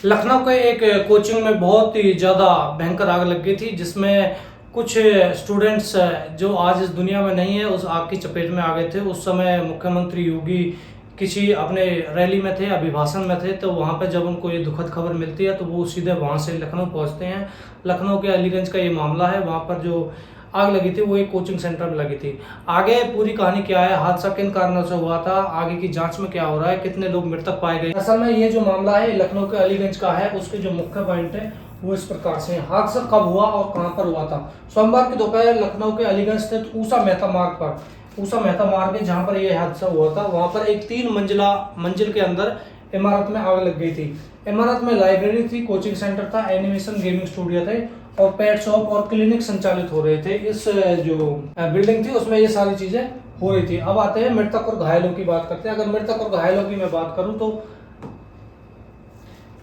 लखनऊ के एक कोचिंग में बहुत ही ज़्यादा भयंकर आग लग गई थी, जिसमें कुछ स्टूडेंट्स जो आज इस दुनिया में नहीं है उस आग की चपेट में आ गए थे। उस समय मुख्यमंत्री योगी किसी अपने रैली में थे, अभिभाषण में थे, तो वहाँ पे जब उनको ये दुखद खबर मिलती है तो वो सीधे वहाँ से लखनऊ पहुँचते हैं। लखनऊ के अलीगंज का ये मामला है। वहाँ पर जो आग लगी थी वो एक कोचिंग सेंटर में लगी थी। आगे पूरी कहानी क्या है, हादसा किन कारणों से हुआ था, आगे की जांच में क्या हो रहा है, कितने लोग मृतक पाए गए। असल में ये जो मामला है लखनऊ के अलीगंज का है। उसके जो मुख्य पॉइंट है वो इस प्रकार से, हादसा कब हुआ और कहां पर हुआ था। सोमवार की दोपहर लखनऊ के अलीगंज स्थित ऊषा मेहता मार्ग पर, ऊषा मेहता मार्ग है जहां पर यह हादसा हुआ था, वहां पर एक 3 मंजिल के अंदर इमारत में आग लग गई थी। इमारत में लाइब्रेरी थी, कोचिंग सेंटर था, एनिमेशन गेमिंग स्टूडियो थे और पेट शॉप और क्लिनिक संचालित हो रहे थे। इस जो बिल्डिंग थी उसमें ये सारी चीजें हो रही थी। अब आते हैं मृतक और घायलों की बात करते हैं। अगर मृतक और घायलों की मैं बात करूं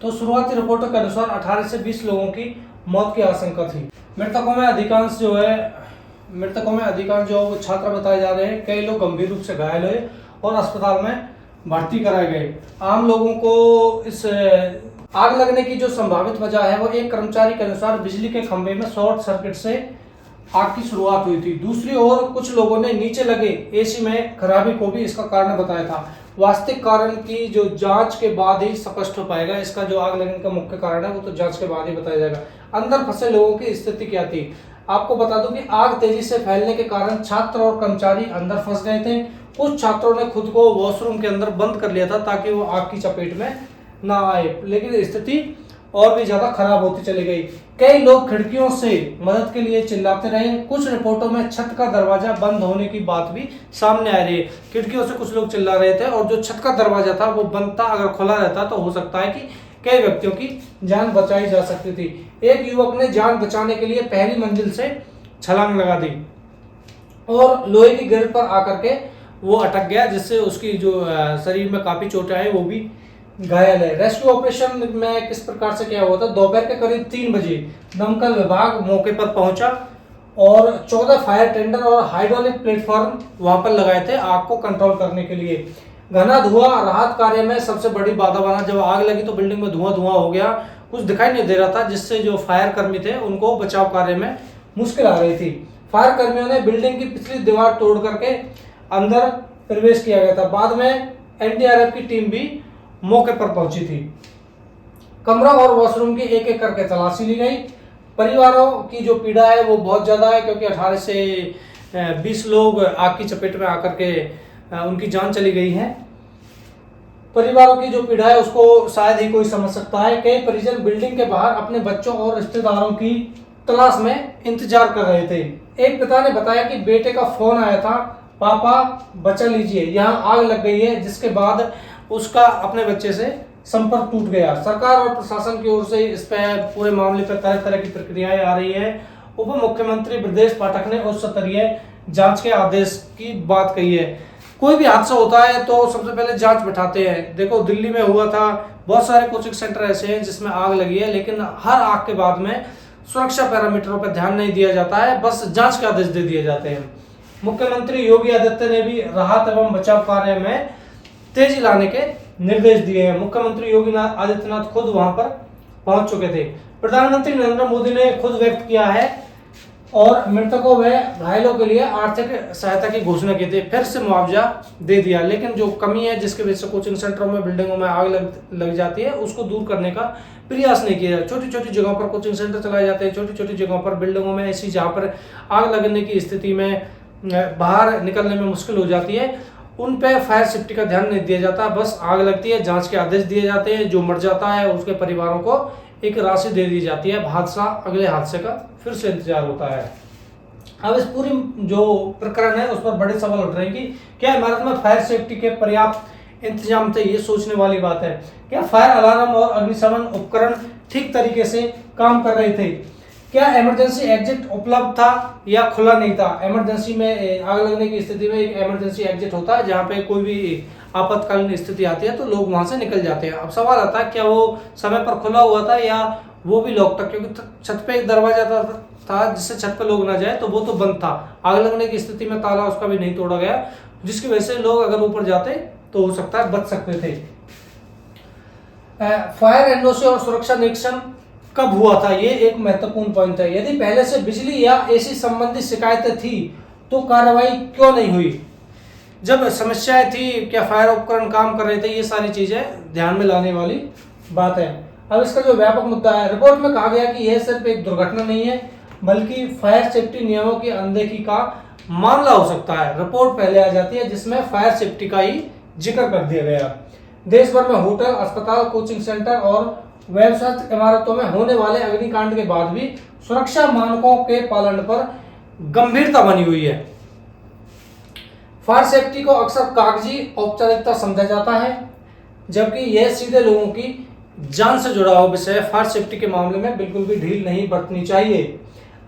तो शुरुआती रिपोर्टों के अनुसार 18 से 20 लोगों की मौत की आशंका थी। मृतकों में अधिकांश जो छात्र बताए जा रहे हैं। कई लोग गंभीर रूप से घायल हुए और अस्पताल में भर्ती कराए गए। आम लोगों को इस आग लगने की जो संभावित वजह है वो एक कर्मचारी के अनुसार बिजली के खंभे में शॉर्ट सर्किट से आग की शुरुआत हुई थी। दूसरी ओर कुछ लोगों ने नीचे लगे एसी में खराबी को भी इसका कारण बताया था। वास्तविक कारण की जो जांच के बाद ही स्पष्ट हो पाएगा। इसका जो आग लगने का मुख्य कारण है वो तो जांच के बाद ही बताया जाएगा। अंदर फंसे लोगों की स्थिति क्या थी, आपको बता दूं कि आग तेजी से फैलने के कारण छात्र और कर्मचारी अंदर फंस गए थे। कुछ छात्रों ने खुद को वॉशरूम के अंदर बंद कर लिया था ताकि वो आग की चपेट में ना आए, लेकिन स्थिति और भी ज्यादा खराब होती चली गई। कई लोग खिड़कियों से मदद के लिए चिल्लाते रहे। कुछ रिपोर्टों में छत का दरवाजा बंद होने की बात भी सामने आ रही है। खिड़कियों से कुछ लोग चिल्ला रहे थे और जो छत का दरवाजा था वो बंद था। अगर खुला रहता तो हो सकता है कि कई व्यक्तियों की जान बचाई जा सकती थी। एक युवक ने जान बचाने के लिए पहली मंजिल से छलांग लगा दी और लोहे की ग्रिल पर आकर के वो अटक गया, जिससे उसकी जो शरीर में काफी चोटें आई, वो भी घायल है। रेस्क्यू ऑपरेशन में किस प्रकार से क्या हुआ था, दोपहर के करीब 3 बजे दमकल विभाग मौके पर पहुंचा और 14 फायर टेंडर और हाइड्रोलिक प्लेटफॉर्म वहां पर लगाए थे आग को कंट्रोल करने के लिए। घना धुआं राहत कार्य में सबसे बड़ी बाधा बना। जब आग लगी तो बिल्डिंग में धुआं हो गया, कुछ दिखाई नहीं दे रहा था, जिससे जो फायर कर्मी थे उनको बचाव कार्य में मुश्किल आ रही थी। फायर कर्मियों ने बिल्डिंग की पिछली दीवार तोड़ करके अंदर प्रवेश किया गया था। बाद में एनडीआरएफ की टीम भी मौके पर पहुंची थी। कमरा और वॉशरूम की एक एक करके तलाशी ली गई। परिवारों की जो पीड़ा है वो बहुत ज्यादा है, क्योंकि 18 से 20 लोग आग की चपेट में आकर के उनकी जान चली गई है। परिवारों की जो पीड़ा है उसको शायद ही कोई समझ सकता है। कई परिजन बिल्डिंग के बाहर अपने बच्चों और रिश्तेदारों की तलाश में इंतजार कर रहे थे। एक पिता ने बताया कि बेटे का फोन आया था, पापा बचा लीजिए, यहाँ आग लग गई है, जिसके बाद उसका अपने बच्चे से संपर्क टूट गया। सरकार और प्रशासन की ओर से इस पे पूरे मामले पर तरह तरह की प्रक्रियाएं आ रही है। उप मुख्यमंत्री ब्रजेश पाठक ने उच्च स्तरीय जांच के आदेश की बात कही है। कोई भी हादसा होता है तो सबसे पहले जांच बैठाते हैं। देखो दिल्ली में हुआ था, बहुत सारे कोचिंग सेंटर ऐसे हैं जिसमें आग लगी है, लेकिन हर आग के बाद में सुरक्षा पैरामीटरों पर ध्यान नहीं दिया जाता है, बस जांच के आदेश दे दिए जाते हैं। मुख्यमंत्री योगी आदित्य ने भी राहत एवं बचाव कार्य में तेजी लाने के निर्देश दिए हैं। मुख्यमंत्री योगी आदित्यनाथ खुद वहां पर पहुंच चुके थे। प्रधानमंत्री नरेंद्र मोदी ने खुद व्यक्त किया है और मृतकों व घायलों के लिए आर्थिक सहायता की घोषणा की थी। फिर से मुआवजा दे दिया, लेकिन जो कमी है जिसके वजह से कोचिंग सेंटरों में बिल्डिंगों में आग लग जाती है उसको दूर करने का प्रयास नहीं किया। छोटी छोटी जगहों पर कोचिंग सेंटर चलाए जाते हैं, छोटी छोटी जगहों पर बिल्डिंगों में ऐसी जहाँ पर आग लगने की स्थिति में बाहर निकलने में मुश्किल हो जाती है, उन पे फायर सेफ्टी का ध्यान नहीं दिया जाता। बस आग लगती है, जांच के आदेश दिए जाते हैं, जो मर जाता है उसके परिवारों को एक राशि दे दी जाती है। अगले हादसे का फिर से इंतजार होता है। अब इस पूरी जो प्रकरण है उस पर बड़े सवाल उठ रहे हैं कि क्या इमारत में फायर सेफ्टी के पर्याप्त इंतजाम थे। ये सोचने वाली बात है। क्या फायर अलार्म और अग्निशमन उपकरण ठीक तरीके से काम कर रहे थे, क्या इमरजेंसी एग्जिट उपलब्ध था या खुला नहीं था। इमरजेंसी में आग लगने की स्थिति में एक इमरजेंसी एग्जिट होता है जहां पे कोई भी आपातकालीन स्थिति आती है तो लोग वहां से निकल जाते हैं। अब सवाल आता है क्या वो समय पर खुला हुआ था या वो भी लॉक था, क्योंकि छत पे एक दरवाजा था जिससे छत पे लोग ना जाए, तो वो तो बंद था। आग लगने की स्थिति में ताला उसका भी नहीं तोड़ा गया, जिसकी वजह से लोग अगर ऊपर जाते तो हो सकता है बच सकते थे। फायर एनओसी और सुरक्षा निरीक्षण कब हुआ था, ये एक महत्वपूर्ण पॉइंट है। यदि पहले से बिजली या एसी संबंधी शिकायतें थी तो कार्रवाई क्यों नहीं हुई। जब समस्याएं थी, क्या फायर उपकरण काम कर रहे थे, ये सारी चीजें ध्यान में लाने वाली बात है। अब इसका जो व्यापक मुद्दा है, रिपोर्ट में कहा गया कि यह सिर्फ एक दुर्घटना नहीं है बल्कि फायर सेफ्टी नियमों की अनदेखी का मामला हो सकता है। रिपोर्ट पहले आ जाती है जिसमें फायर सेफ्टी का ही जिक्र कर दिया गया। देश भर में होटल, अस्पताल, कोचिंग सेंटर और व्यवसायिक इमारतों में होने वाले अग्निकांड के बाद भी सुरक्षा मानकों के पालन पर गंभीरता बनी हुई है। फायर सेफ्टी को अक्सर कागजी औपचारिकता समझा जाता है, जबकि यह सीधे लोगों की जान से जुड़ा हुआ विषय है। फायर सेफ्टी के मामले में बिल्कुल भी ढील नहीं बरतनी चाहिए।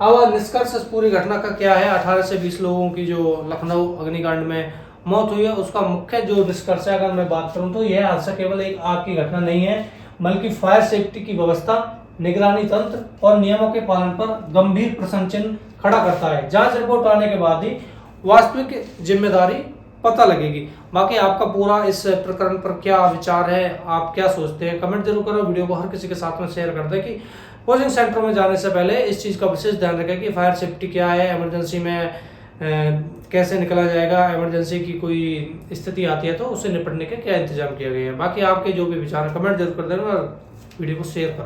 अब निष्कर्ष इस पूरी घटना का क्या है। 18 से 20 लोगों की जो लखनऊ अग्निकांड में मौत हुई है, उसका मुख्य जो निष्कर्ष है, अगर मैं बात करूं तो यह हादसा केवल एक आग की घटना नहीं है बल्कि फायर सेफ्टी की व्यवस्था, निगरानी तंत्र और नियमों के पालन पर गंभीर प्रश्न चिन्ह खड़ा करता है। जांच रिपोर्ट आने के बाद ही वास्तविक जिम्मेदारी पता लगेगी। बाकी आपका पूरा इस प्रकरण पर क्या विचार है, आप क्या सोचते हैं, कमेंट जरूर करो। वीडियो को हर किसी के साथ में शेयर कर दें कि कोचिंग सेंटर में जाने से पहले इस चीज़ का विशेष ध्यान रखें कि फायर सेफ्टी क्या है, इमरजेंसी में कैसे निकला जाएगा, इमरजेंसी की कोई स्थिति आती है तो उससे निपटने के क्या इंतजाम किया गया है। बाकी आपके जो भी विचार है कमेंट जरूर कर देना और वीडियो को शेयर करें।